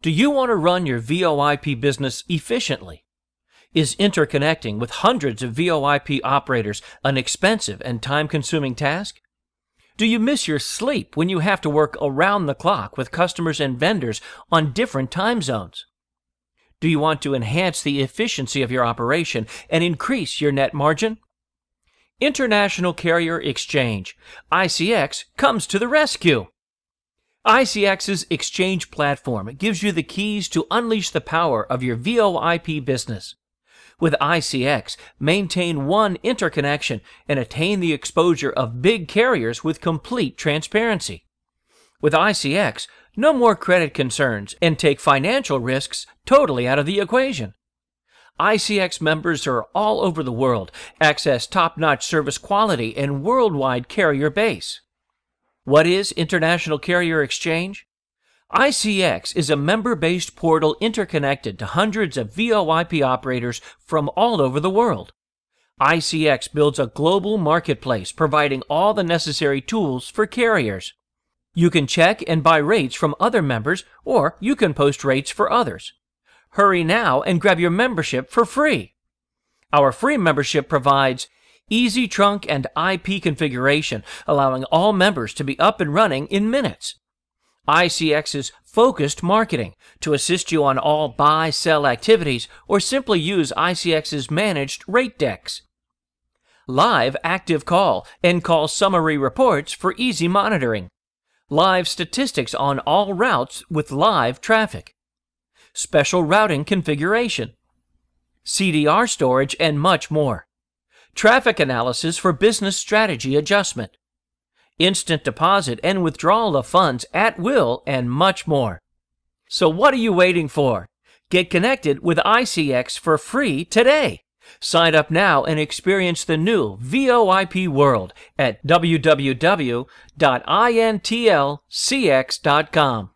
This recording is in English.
Do you want to run your VoIP business efficiently? Is interconnecting with hundreds of VoIP operators an expensive and time-consuming task? Do you miss your sleep when you have to work around the clock with customers and vendors on different time zones? Do you want to enhance the efficiency of your operation and increase your net margin? International Carrier Exchange, ICX, comes to the rescue. ICX's exchange platform gives you the keys to unleash the power of your VoIP business. With ICX, maintain one interconnection and attain the exposure of big carriers with complete transparency. With ICX, no more credit concerns and take financial risks totally out of the equation. ICX members are all over the world, access top-notch service quality and worldwide carrier base. What is International Carrier Exchange? ICX is a member-based portal interconnected to hundreds of VoIP operators from all over the world. ICX builds a global marketplace providing all the necessary tools for carriers. You can check and buy rates from other members, or you can post rates for others. Hurry now and grab your membership for free. Our free membership provides easy trunk and IP configuration, allowing all members to be up and running in minutes. ICX's focused marketing to assist you on all buy-sell activities, or simply use ICX's managed rate decks. Live active call and call summary reports for easy monitoring. Live statistics on all routes with live traffic. Special routing configuration. CDR storage and much more. Traffic analysis for business strategy adjustment. Instant deposit and withdrawal of funds at will, and much more. So what are you waiting for? Get connected with ICX for free today. Sign up now and experience the new VoIP world at www.intlcx.com.